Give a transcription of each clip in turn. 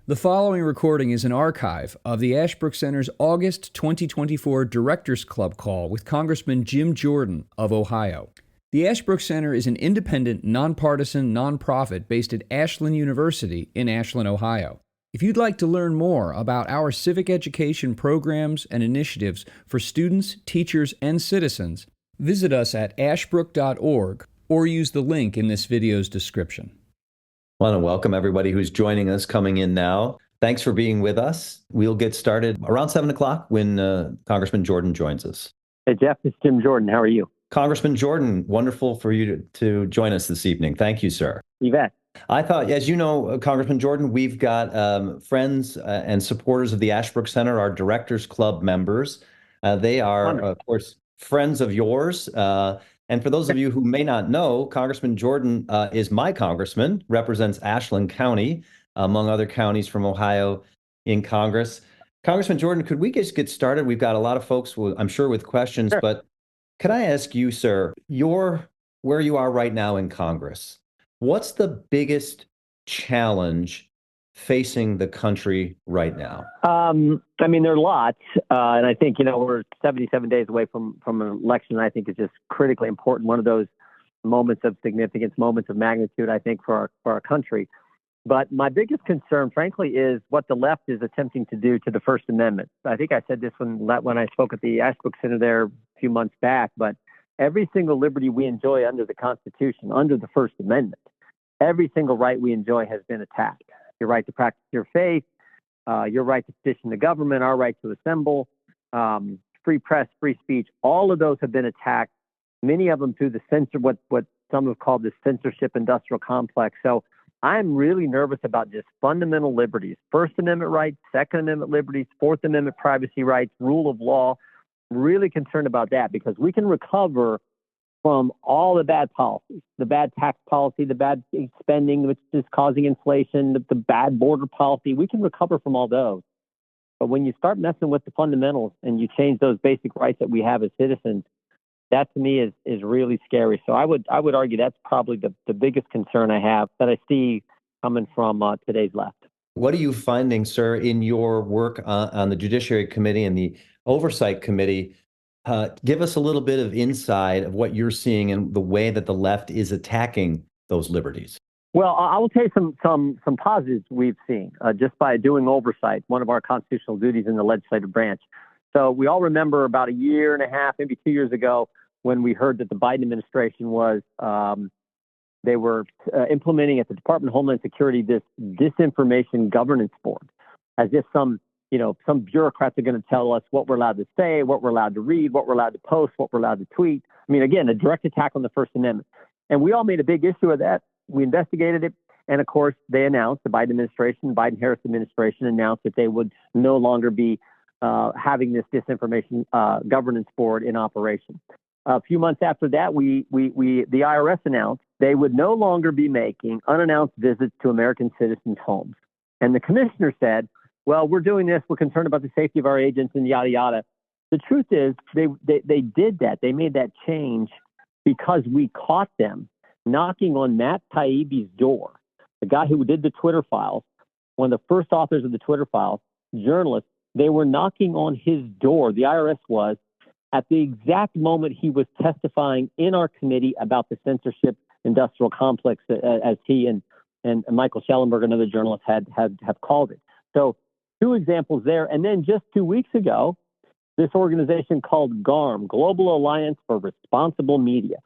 The following recording is an archive of the Ashbrook Center's August 2024 Directors Club call with Congressman Jim Jordan of Ohio. The Ashbrook Center is an independent, nonpartisan nonprofit based at Ashland University in Ashland, Ohio. If you'd like to learn more about our civic education programs and initiatives for students, teachers, and citizens, visit us at ashbrook.org or use the link in this video's description. I want to welcome everybody who's joining us coming in now. Thanks for being with us. We'll get started around 7 o'clock when Congressman Jordan joins us. Hey, Jeff, it's Jim Jordan. How are you? Congressman Jordan, wonderful for you to join us this evening. Thank you, sir. You bet. I thought, as you know, Congressman Jordan, we've got friends and supporters of the Ashbrook Center, our Directors Club members. They are, Wonderful. of course, friends of yours. And for those of you who may not know, Congressman Jordan is my congressman, represents Ashland County, among other counties from Ohio in Congress. Congressman Jordan, could we just get started? We've got a lot of folks, I'm sure, with questions, Sure. but could I ask you, sir, where you are right now in Congress, what's the biggest challenge facing the country right now? There are lots, and I think, we're 77 days away from an election. I think is just critically important. One of those moments of significance, moments of magnitude, I think, for our country. But my biggest concern, frankly, is what the left is attempting to do to the First Amendment. I think I said this when I spoke at the Ashbrook Center there a few months back, but every single liberty we enjoy under the Constitution, under the First Amendment, every single right we enjoy has been attacked. Your right to practice your faith, your right to petition the government, our right to assemble, free press, free speech, all of those have been attacked, many of them through the what some have called the censorship industrial complex. So I'm really nervous about just fundamental liberties, First Amendment rights, Second Amendment liberties, Fourth Amendment privacy rights, rule of law. I'm really concerned about that because we can recover from all the bad policies, the bad tax policy, the bad spending, which is causing inflation, the bad border policy. We can recover from all those. But when you start messing with the fundamentals and you change those basic rights that we have as citizens, that to me is really scary. So I would argue that's probably the biggest concern I have that I see coming from today's left. What are you finding, sir, in your work on the Judiciary Committee and the Oversight Committee? Give us a little bit of insight of what you're seeing and the way that the left is attacking those liberties. Well, I will tell you some positives we've seen just by doing oversight, one of our constitutional duties in the legislative branch. So we all remember about a year and a half, maybe 2 years ago, when we heard that the Biden administration was they were implementing at the Department of Homeland Security this disinformation governance board, as if some bureaucrats are going to tell us what we're allowed to say, what we're allowed to read, what we're allowed to post, what we're allowed to tweet. Again, a direct attack on the First Amendment. And we all made a big issue of that. We investigated it. And of course, they announced, the Biden administration, Biden-Harris administration announced that they would no longer be having this disinformation governance board in operation. A few months after that, the IRS announced they would no longer be making unannounced visits to American citizens' homes. And the commissioner said, well, we're doing this. We're concerned about the safety of our agents and yada, yada. The truth is they did that. They made that change because we caught them knocking on Matt Taibbi's door, the guy who did the Twitter files, one of the first authors of the Twitter files, journalists. They were knocking on his door, the IRS was, at the exact moment he was testifying in our committee about the censorship industrial complex, as he and Michael Schellenberg, another journalist, have called it. So 2 examples there. And then just 2 weeks ago, this organization called GARM, Global Alliance for Responsible Media,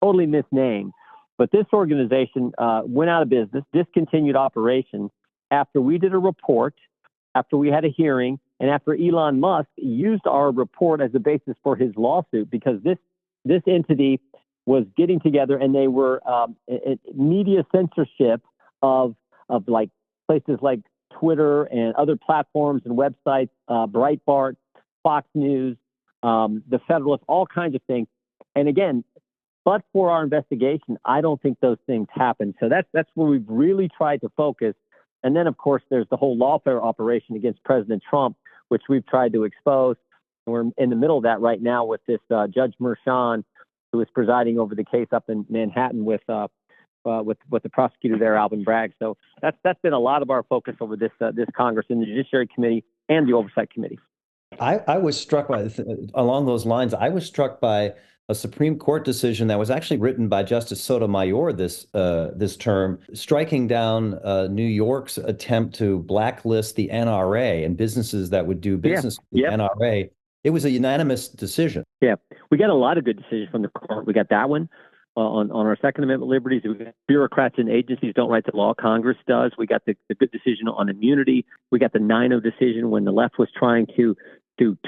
totally misnamed. But this organization went out of business, discontinued operations after we did a report, after we had a hearing, and after Elon Musk used our report as a basis for his lawsuit, because this entity was getting together and they were media censorship of like places like Twitter and other platforms and websites, Breitbart, Fox News, the Federalist, all kinds of things. And again, but for our investigation, I don't think those things happen. So that's where we've really tried to focus. And then, of course, there's the whole lawfare operation against President Trump, which we've tried to expose. We're in the middle of that right now with this Judge Merchan, who is presiding over the case up in Manhattan with with the prosecutor there, Alvin Bragg. So that's been a lot of our focus over this Congress in the Judiciary Committee and the Oversight Committee. I was struck by, along those lines, I was struck by a Supreme Court decision that was actually written by Justice Sotomayor this term, striking down New York's attempt to blacklist the NRA and businesses that would do business with the NRA. It was a unanimous decision. Yeah, we got a lot of good decisions from the court. We got that one on our Second Amendment liberties. We got bureaucrats and agencies don't write the law. Congress does. We got the good decision on immunity. We got the 9-0 decision when the left was trying to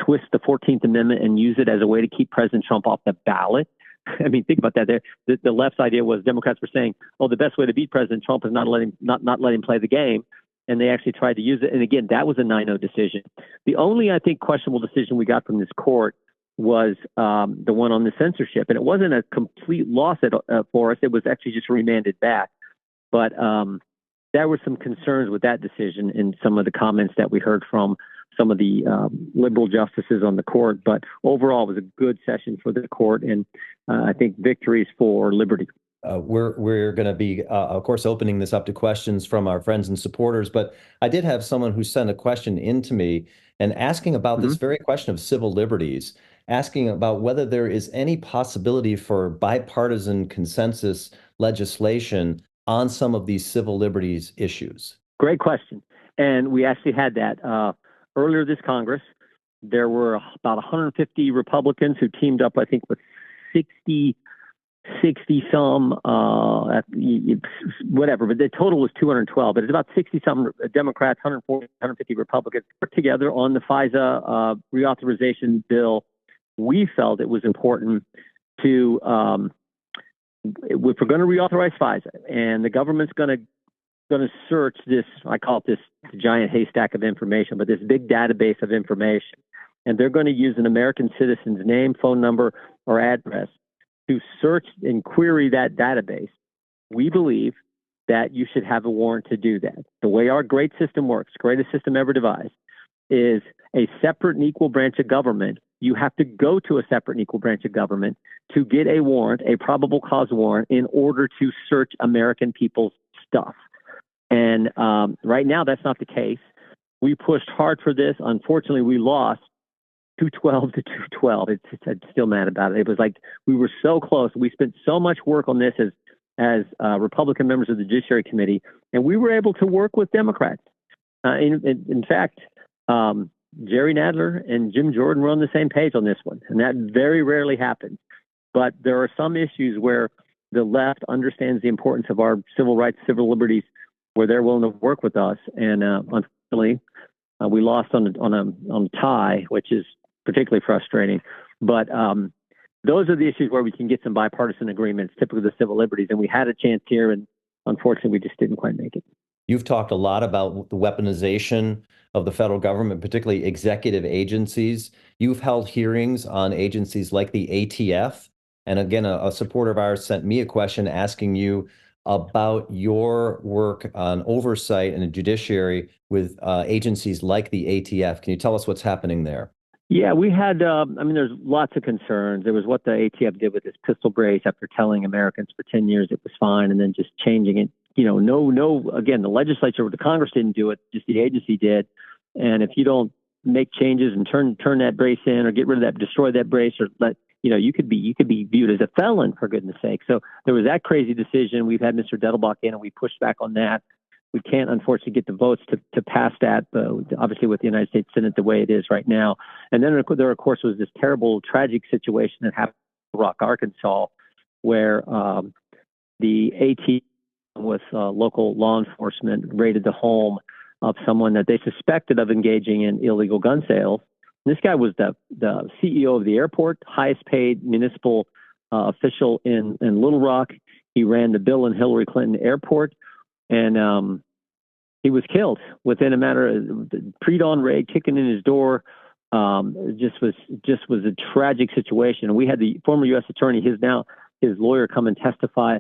twist the 14th Amendment and use it as a way to keep President Trump off the ballot. I mean, think about that. The left's idea was Democrats were saying, "Oh, the best way to beat President Trump is not let him play the game," and they actually tried to use it. And again, that was a 9-0 decision. The only, I think, questionable decision we got from this court was the one on the censorship, and it wasn't a complete loss for us. It was actually just remanded back, but there were some concerns with that decision in some of the comments that we heard from some of the liberal justices on the court. But overall, it was a good session for the court, and I think victories for liberty. We're going to be, of course, opening this up to questions from our friends and supporters. But I did have someone who sent a question in to me and asking about this very question of civil liberties, asking about whether there is any possibility for bipartisan consensus legislation on some of these civil liberties issues. Great question. And we actually had that. Earlier this Congress, there were about 150 Republicans who teamed up, I think, with 60 some, whatever, but the total was 212. But it's about 60 some Democrats, 140, 150 Republicans put together on the FISA reauthorization bill. We felt it was important to, if we're going to reauthorize FISA and the government's going to search this, I call it this giant haystack of information, but this big database of information. And they're going to use an American citizen's name, phone number, or address to search and query that database. We believe that you should have a warrant to do that. The way our great system works, greatest system ever devised, is a separate and equal branch of government. You have to go to a separate and equal branch of government to get a warrant, a probable cause warrant, in order to search American people's stuff. And right now, that's not the case. We pushed hard for this. Unfortunately, we lost 212 to 212. I'm still mad about it. It was like we were so close. We spent so much work on this as Republican members of the Judiciary Committee, and we were able to work with Democrats. In fact, Jerry Nadler and Jim Jordan were on the same page on this one, and that very rarely happens. But there are some issues where the left understands the importance of our civil rights, civil liberties, where they're willing to work with us. And unfortunately, we lost on a tie, which is particularly frustrating. But those are the issues where we can get some bipartisan agreements, typically the civil liberties. And we had a chance here, and unfortunately, we just didn't quite make it. You've talked a lot about the weaponization of the federal government, particularly executive agencies. You've held hearings on agencies like the ATF. And again, a supporter of ours sent me a question asking you about your work on oversight and the judiciary with agencies like the ATF. Can you tell us what's happening there? Yeah, we had, there's lots of concerns. There was what the ATF did with this pistol brace after telling Americans for 10 years it was fine and then just changing it. Again, the legislature, the Congress didn't do it, just the agency did. And if you don't make changes and turn that brace in or get rid of that, destroy that brace, or you could be viewed as a felon, for goodness sake. So there was that crazy decision. We've had Mr. Dettelbach in, and we pushed back on that. We can't, unfortunately, get the votes to pass that, obviously, with the United States Senate the way it is right now. And then there, of course, was this terrible, tragic situation that happened in Rock, Arkansas, where the AT with local law enforcement raided the home of someone that they suspected of engaging in illegal gun sales. This guy was the CEO of the airport, highest paid municipal official in Little Rock. He ran the Bill and Hillary Clinton airport, and he was killed within a matter of pre-dawn raid, kicking in his door. It just was a tragic situation. And we had the former U.S. attorney, his lawyer, come and testify.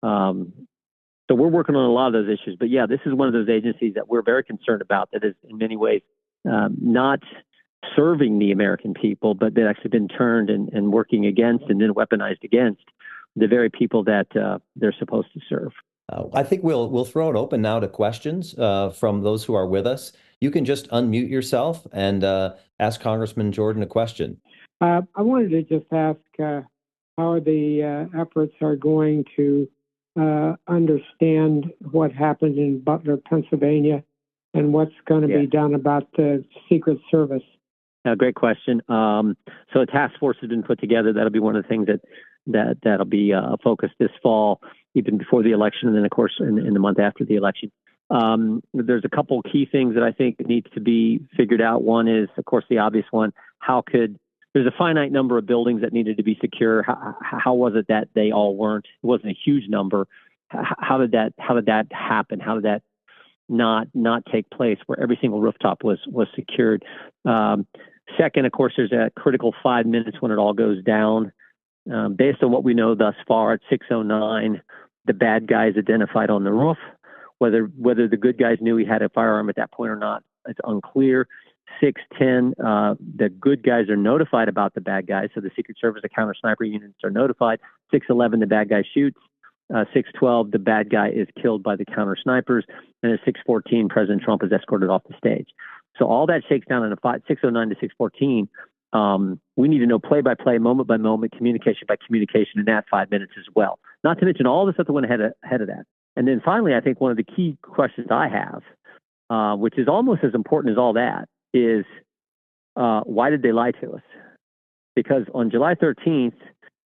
So we're working on a lot of those issues. But yeah, this is one of those agencies that we're very concerned about that is in many ways not serving the American people, but they've actually been turned and working against and then weaponized against the very people that they're supposed to serve. I think we'll throw it open now to questions from those who are with us. You can just unmute yourself and ask Congressman Jordan a question. I wanted to just ask how the efforts are going to understand what happened in Butler, Pennsylvania, and what's going to be done about the Secret Service. Great question. So a task force has been put together. That'll be one of the things that'll be a focus this fall, even before the election, and then, of course, in the month after the election. There's a couple key things that I think needs to be figured out. One is, of course, the obvious one. There's a finite number of buildings that needed to be secure. How was it that they all weren't? It wasn't a huge number. How did that happen? How did that not take place where every single rooftop was secured? Second, of course, there's a critical 5 minutes when it all goes down. Based on what we know thus far, at 6:09, the bad guys identified on the roof. Whether the good guys knew he had a firearm at that point or not, it's unclear. 6:10, the good guys are notified about the bad guys. So the Secret Service, the counter sniper units are notified. 6:11, the bad guy shoots. 6:12, the bad guy is killed by the counter snipers. And at 6:14, President Trump is escorted off the stage. So all that shakes down in 6:09 to 6:14. We need to know play by play, moment by moment, communication by communication in that 5 minutes as well. Not to mention all the stuff that went ahead of that. And then finally, I think one of the key questions I have, which is almost as important as all that, is why did they lie to us? Because on July 13th,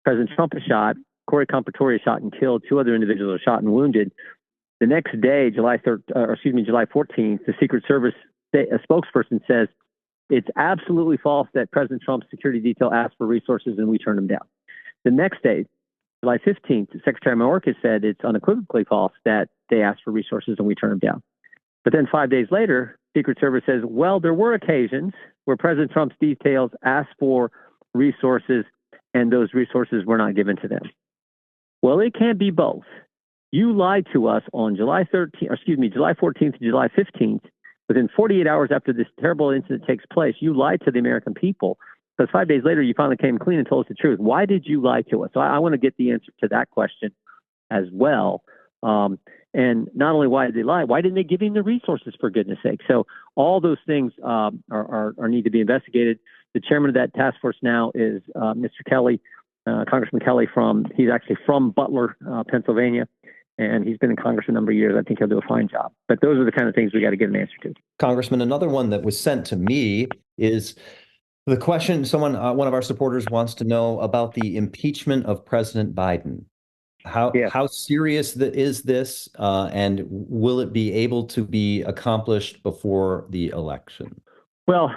President Trump is shot, Corey Compatore is shot and killed, 2 other individuals are shot and wounded. The next day, July 14th, the Secret Service spokesperson says it's absolutely false that President Trump's security detail asked for resources and we turned them down. The next day, July 15th, Secretary Mayorkas said it's unequivocally false that they asked for resources and we turned them down. But then 5 days later, Secret Service says, well, there were occasions where President Trump's details asked for resources and those resources were not given to them. Well, it can't be both. You lied to us on July 14th to July 15th. Within 48 hours after this terrible incident takes place, you lied to the American people. Because 5 days later, you finally came clean and told us the truth. Why did you lie to us? So I want to get the answer to that question as well. And not only why did they lie, why didn't they give him the resources, for goodness sake? So all those things are need to be investigated. The chairman of that task force now is Mr. Kelly, Congressman Kelly he's actually from Butler, Pennsylvania. And he's been in Congress a number of years. I think he'll do a fine job. But those are the kind of things we got to get an answer to. Congressman, another one that was sent to me is the question one of our supporters wants to know about the impeachment of President Biden. How serious is this, and will it be able to be accomplished before the election? Well,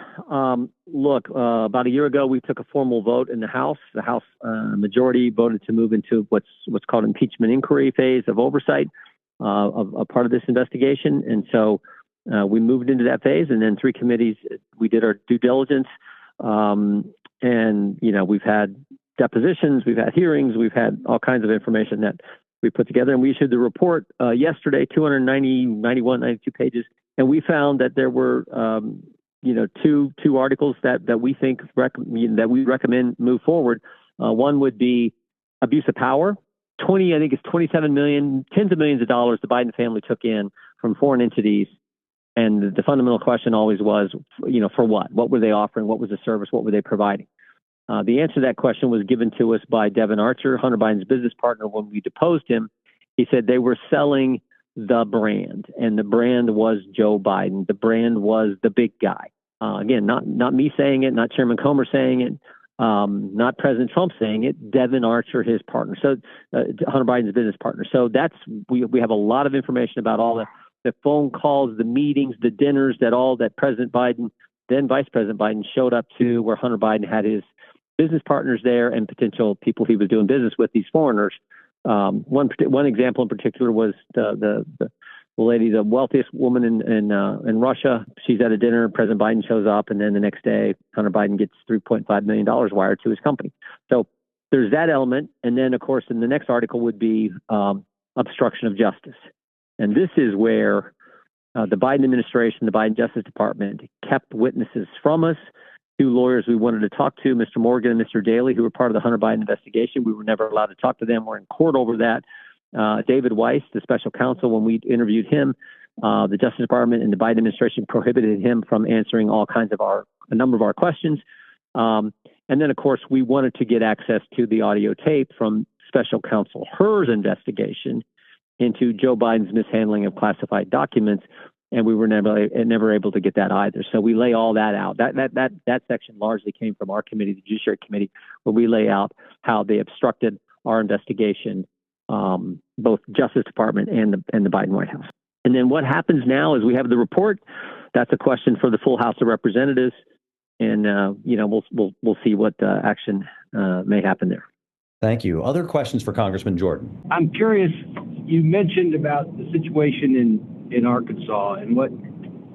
look, about a year ago, we took a formal vote in the House. The House majority voted to move into what's called impeachment inquiry phase of oversight of a part of this investigation. And so we moved into that phase, and then 3 committees, we did our due diligence. And, we've had depositions, we've had hearings, we've had all kinds of information that we put together. And we issued the report yesterday, 92 pages. And we found that there were two articles that we think that we recommend move forward. One would be abuse of power. I think it's 27 million, tens of millions of dollars the Biden family took in from foreign entities. And the fundamental question always was, for what? What were they offering? What was the service? What were they providing? The answer to that question was given to us by Devin Archer, Hunter Biden's business partner. When we deposed him, he said they were selling the brand, and the brand was Joe Biden. The brand was the big guy. Again, not me saying it, not Chairman Comer saying it, not President Trump saying it. Devin Archer, his partner, so Hunter Biden's business partner. So we have a lot of information about all the phone calls, the meetings, the dinners that President Biden, then Vice President Biden, showed up to, where Hunter Biden had his business partners there and potential people he was doing business with, these foreigners. One example in particular was the lady, the wealthiest woman in Russia. She's at a dinner. President Biden shows up, and then the next day, Hunter Biden gets $3.5 million wired to his company. So there's that element. And then, of course, in the next article would be obstruction of justice. And this is where the Biden administration, the Biden Justice Department, kept witnesses from us two lawyers we wanted to talk to, Mr. Morgan and Mr. Daley, who were part of the Hunter Biden investigation. We were never allowed to talk to them. We're in court over that. David Weiss, the special counsel, when we interviewed him, the Justice Department and the Biden administration prohibited him from answering a number of our questions. And then, of course, we wanted to get access to the audio tape from special counsel Hur's investigation into Joe Biden's mishandling of classified documents, and we were never able to get that either. So we lay all that out. That section largely came from our committee, the Judiciary Committee, where we lay out how they obstructed our investigation, both Justice Department and the Biden White House. And then what happens now is we have the report. That's a question for the full House of Representatives, and we'll see what action may happen there. Thank you. Other questions for Congressman Jordan? I'm curious. You mentioned about the situation in Arkansas, and what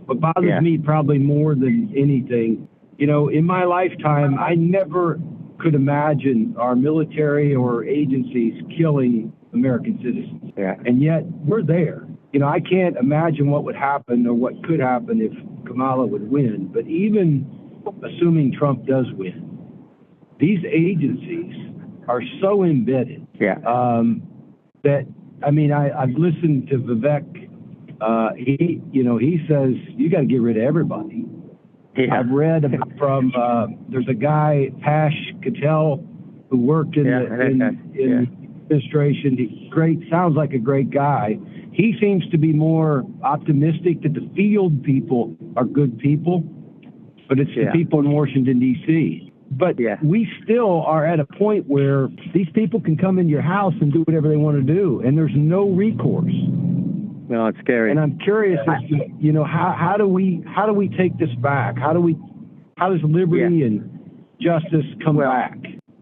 bothers me probably more than anything. In my lifetime, I never could imagine our military or agencies killing American citizens, and yet we're there. I can't imagine what would happen or what could happen if Kamala would win. But even assuming Trump does win, these agencies are so embedded that, I've listened to Vivek. He says you got to get rid of everybody. Yeah. I've read from there's a guy, Pash Patel, who worked in the administration. He's great, sounds like a great guy. He seems to be more optimistic that the field people are good people, but it's the people in Washington, D.C. But we still are at a point where these people can come in your house and do whatever they want to do, and there's no recourse. No, it's scary. And I'm curious as to, how do we take this back? How does liberty and justice come back?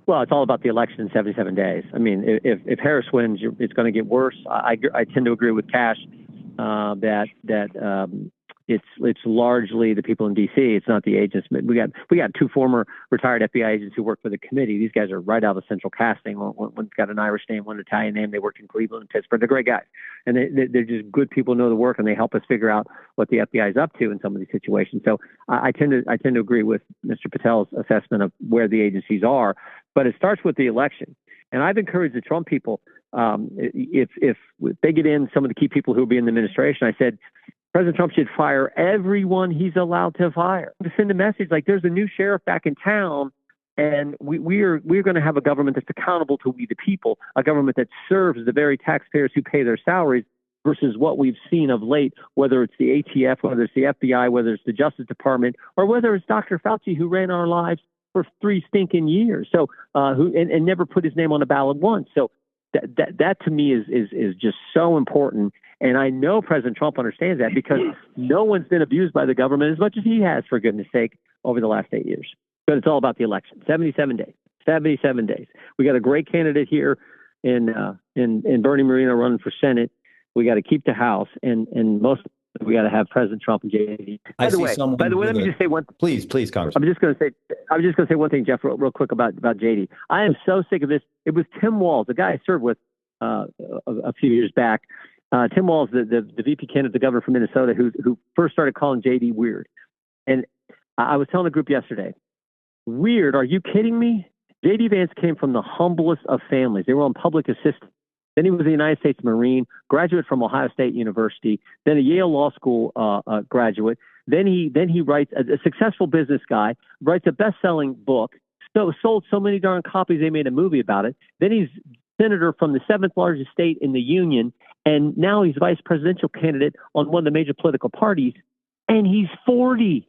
Well, it's all about the election in 77 days. I mean, if Harris wins, it's going to get worse. I tend to agree with Cash that it's largely the people in D.C. It's not the agents. We got two former retired FBI agents who work for the committee. These guys are right out of the central casting. One's got an Irish name, one Italian name. They worked in Cleveland and Pittsburgh. They're great guys, and they're just good people who know the work, and they help us figure out what the FBI is up to in some of these situations. So I tend to agree with Mr. Patel's assessment of where the agencies are, but it starts with the election. And I've encouraged the Trump people, if they get in some of the key people who will be in the administration, I said, President Trump should fire everyone he's allowed to fire. To send a message like there's a new sheriff back in town, and we're going to have a government that's accountable to we the people, a government that serves the very taxpayers who pay their salaries, versus what we've seen of late, whether it's the ATF, whether it's the FBI, whether it's the Justice Department, or whether it's Dr. Fauci, who ran our lives for 3 stinking years, so who never put his name on a ballot once. So that to me is just so important. And I know President Trump understands that, because no one's been abused by the government as much as he has, for goodness sake, over the last 8 years. But it's all about the election. 77 days. 77 days. We got a great candidate here in Bernie Moreno running for Senate. We got to keep the House, and most we got to have President Trump and JD. By the way, let me just say one. Please, Congressman. I'm just going to say one thing, Jeff, real quick about JD. I am so sick of this. It was Tim Walz, the guy I served with a few years back. Tim Walz, the VP candidate, the governor from Minnesota, who first started calling JD weird. And I was telling the group yesterday, weird? Are you kidding me? JD Vance came from the humblest of families. They were on public assistance. Then he was a United States Marine, graduate from Ohio State University, then a Yale Law School graduate. Then he writes a successful business guy, writes a best-selling book, sold so many darn copies they made a movie about it. Then he's senator from the 7th largest state in the union, and now he's vice presidential candidate on one of the major political parties, and he's 40.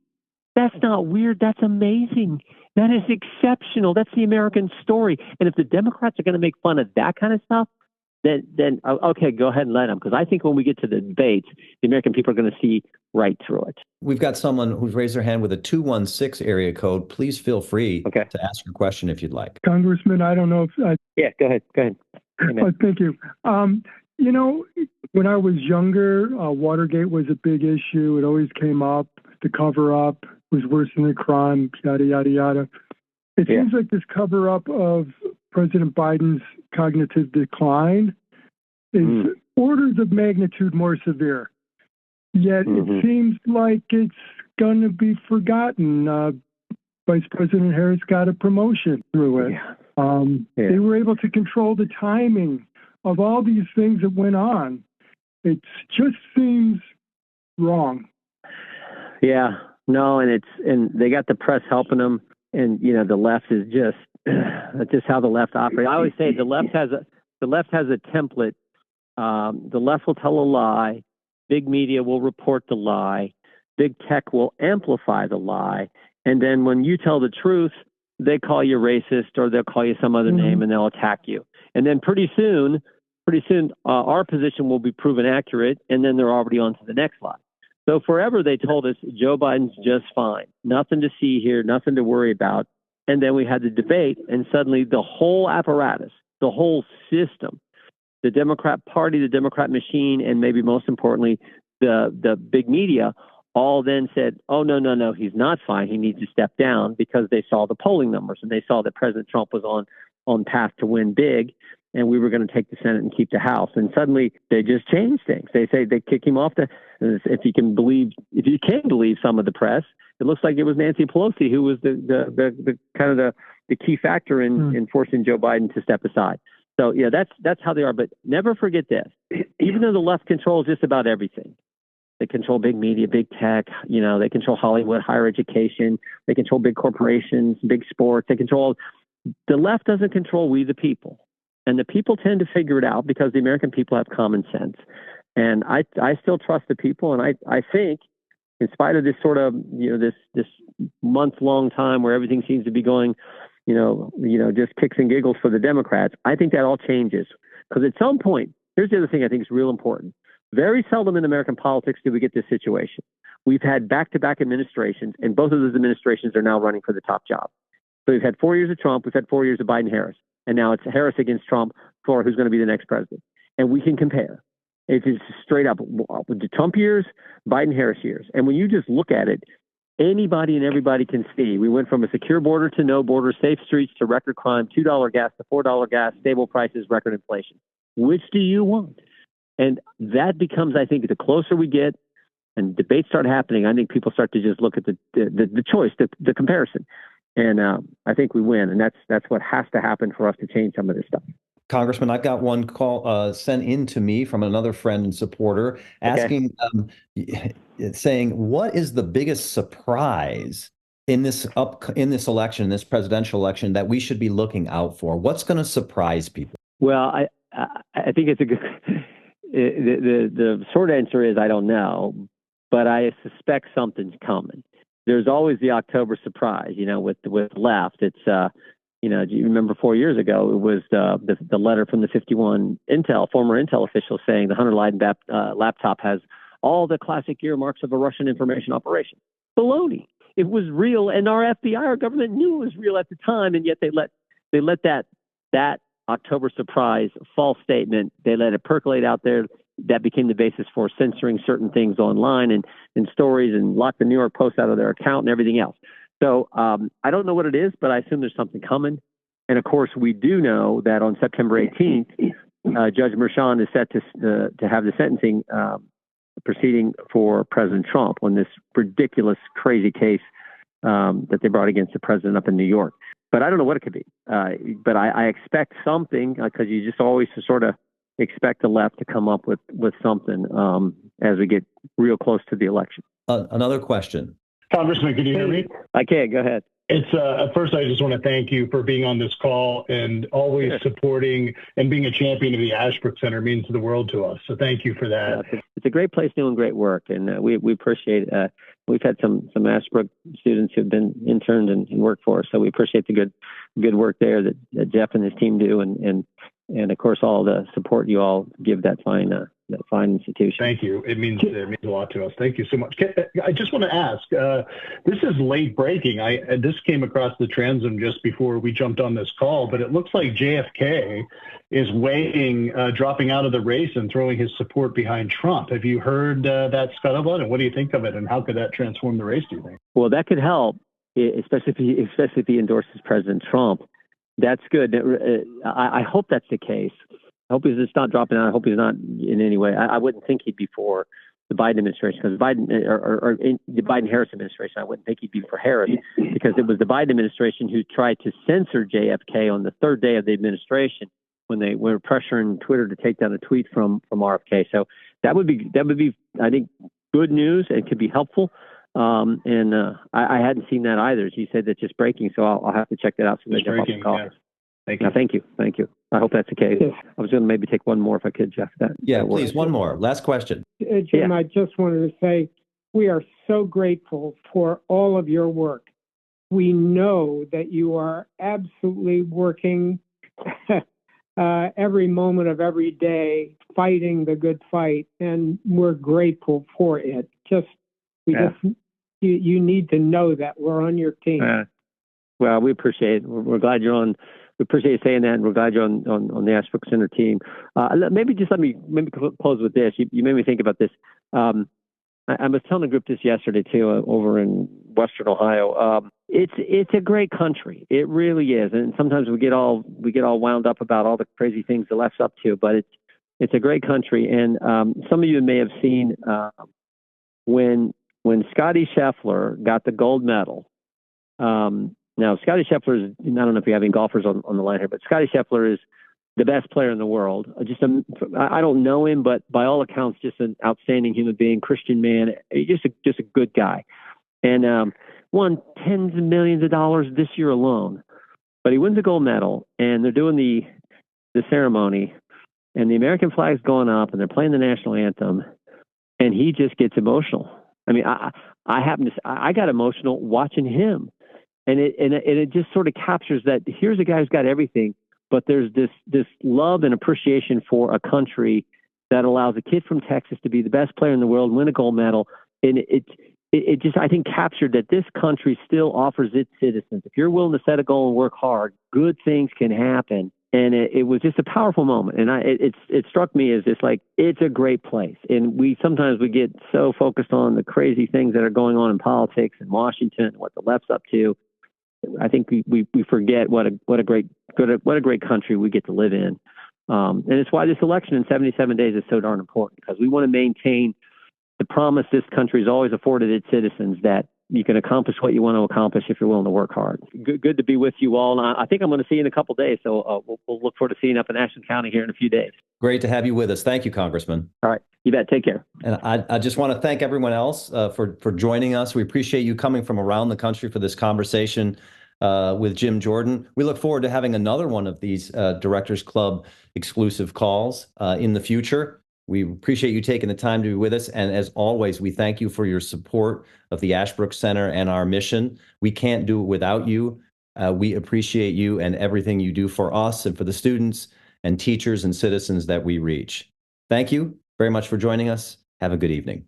That's not weird. That's amazing. That is exceptional. That's the American story. And if the Democrats are going to make fun of that kind of stuff, then okay, go ahead and let them. Because I think when we get to the debates, the American people are going to see right through it. We've got someone who's raised their hand with a 216 area code. Please feel free to ask your question if you'd like. Congressman, I don't know if I... Yeah, go ahead. Oh, thank you. When I was younger, Watergate was a big issue. It always came up. The cover-up was worse than the crime, yada, yada, yada. It seems like this cover-up of President Biden's cognitive decline is orders of magnitude more severe. Yet it seems like it's going to be forgotten. Vice President Harris got a promotion through it. They were able to control the timing of all these things that went on. It just seems wrong. Yeah, no, and they got the press helping them, and the left is just that's just how the left operates. I always say the left has a template. The left will tell a lie, big media will report the lie, big tech will amplify the lie, and then when you tell the truth, they call you racist or they'll call you some other name and they'll attack you. And then pretty soon, our position will be proven accurate, and then they're already on to the next lie. So forever they told us Joe Biden's just fine, nothing to see here, nothing to worry about. And then we had the debate, and suddenly the whole apparatus, the whole system, the Democrat Party, the Democrat machine, and maybe most importantly, the big media, all then said, oh, no, he's not fine. He needs to step down, because they saw the polling numbers and they saw that President Trump was on path to win big, and we were going to take the Senate and keep the House. And suddenly they just changed things. They say they kick him off if you can believe some of the press, it looks like it was Nancy Pelosi who was the kind of the key factor in forcing Joe Biden to step aside. So yeah, that's how they are. But never forget this: even though the left controls just about everything, they control big media, big tech. They control Hollywood, higher education. They control big corporations, big sports. They control. The left doesn't control we the people, and the people tend to figure it out because the American people have common sense. And I still trust the people, and I think, in spite of this sort of this month-long time where everything seems to be going, just kicks and giggles for the Democrats, I think that all changes. Because at some point, here's the other thing I think is real important. Very seldom in American politics do we get this situation. We've had back-to-back administrations, and both of those administrations are now running for the top job. So we've had 4 years of Trump, we've had 4 years of Biden-Harris, and now it's Harris against Trump for who's going to be the next president. And we can compare. It's straight up with the Trump years, Biden-Harris years. And when you just look at it, anybody and everybody can see we went from a secure border to no border, safe streets to record crime, $2 gas to $4 gas, stable prices, record inflation. Which do you want? And that becomes, I think, the closer we get and debates start happening, I think people start to just look at the choice, the comparison. And I think we win. And that's what has to happen for us to change some of this stuff. Congressman, I've got one call sent in to me from another friend and supporter asking, saying, what is the biggest surprise in this election, this presidential election, that we should be looking out for? What's going to surprise people? Well, I think it's a good. The short answer is I don't know, but I suspect something's coming. There's always the October surprise, with left. It's do you remember 4 years ago, it was the letter from the 51 former Intel official saying the Hunter Biden laptop has all the classic earmarks of a Russian information operation. Baloney. It was real, and our FBI, our government knew it was real at the time, and yet they let that October surprise false statement, they let it percolate out there. That became the basis for censoring certain things online and stories, and locked the New York Post out of their account and everything else. So I don't know what it is, but I assume there's something coming. And of course, we do know that on September 18th, Judge Merchan is set to have the sentencing proceeding for President Trump on this ridiculous, crazy case that they brought against the president up in New York. But I don't know what it could be. But I expect something, because you just always sort of expect the left to come up with something as we get real close to the election. Another question. Congressman, can you hear me? I can. Go ahead. It's first, I just want to thank you for being on this call and always supporting and being a champion of the Ashbrook Center. Means the world to us. So thank you for that. It's a great place doing great work, and we appreciate it. We've had some Ashbrook students who've been interned and worked for us, so we appreciate the good work there that Jeff and his team do, and of course all the support you all give that fine institution. Thank you. It means a lot to us. Thank you so much. I just want to ask, this is late breaking. This came across the transom just before we jumped on this call, but it looks like JFK is weighing dropping out of the race and throwing his support behind Trump. Have you heard that scuttlebutt, and what do you think of it, and how could that transform the race, do you think? Well, that could help, especially if he endorses President Trump. That's good. I hope that's the case. I hope he's just not dropping out. I hope he's not in any way. I wouldn't think he'd be for the Biden administration, because Biden or in the Biden-Harris administration, I wouldn't think he'd be for Harris, because it was the Biden administration who tried to censor JFK on the third day of the administration when they were pressuring Twitter to take down a tweet from RFK. So that would be, I think, good news and could be helpful. I hadn't seen that either. As you said, that's just breaking, so I'll have to check that out. Just breaking, yeah. Thank you. Thank you. I hope that's okay. Yes. I was going to maybe take one more if I could, Jeff. Yeah, please, one more. Last question. Jim, I just wanted to say we are so grateful for all of your work. We know that you are absolutely working every moment of every day, fighting the good fight, and we're grateful for it. You need to know that we're on your team. Well, we appreciate it. We're glad you're on. We appreciate you saying that, and we're glad you're on the Ashbrook Center team. Let me close with this. You made me think about this. I was telling a group this yesterday too, over in Western Ohio. It's a great country. It really is, and sometimes we get all wound up about all the crazy things the left's up to. But it's a great country, and some of you may have seen when Scotty Scheffler got the gold medal. Now, Scotty Scheffler is, I don't know if you have any golfers on the line here, but Scotty Scheffler is the best player in the world. I don't know him, but by all accounts, just an outstanding human being, Christian man, just a good guy. And won tens of millions of dollars this year alone. But he wins a gold medal, and they're doing the ceremony, and the American flag's going up, and they're playing the national anthem, and he just gets emotional. I mean, I got emotional watching him. And it just sort of captures that here's a guy who's got everything, but there's this love and appreciation for a country that allows a kid from Texas to be the best player in the world, win a gold medal. And it just, I think, captured that this country still offers its citizens, if you're willing to set a goal and work hard, good things can happen. And it was just a powerful moment. And it struck me as just like, it's a great place. And sometimes we get so focused on the crazy things that are going on in politics in Washington, what the left's up to. I think we forget what a great country we get to live in, and it's why this election in 77 days is so darn important, because we want to maintain the promise this country has always afforded its citizens, that you can accomplish what you want to accomplish if you're willing to work hard. Good to be with you all, and I think I'm going to see you in a couple of days, so we'll look forward to seeing you up in Ashland County here in a few days. Great to have you with us. Thank you, Congressman. All right, you bet. Take care. And I just want to thank everyone else for joining us. We appreciate you coming from around the country for this conversation with Jim Jordan. We look forward to having another one of these Directors Club exclusive calls in the future. We appreciate you taking the time to be with us. And as always, we thank you for your support of the Ashbrook Center and our mission. We can't do it without you. We appreciate you and everything you do for us and for the students and teachers and citizens that we reach. Thank you very much for joining us. Have a good evening.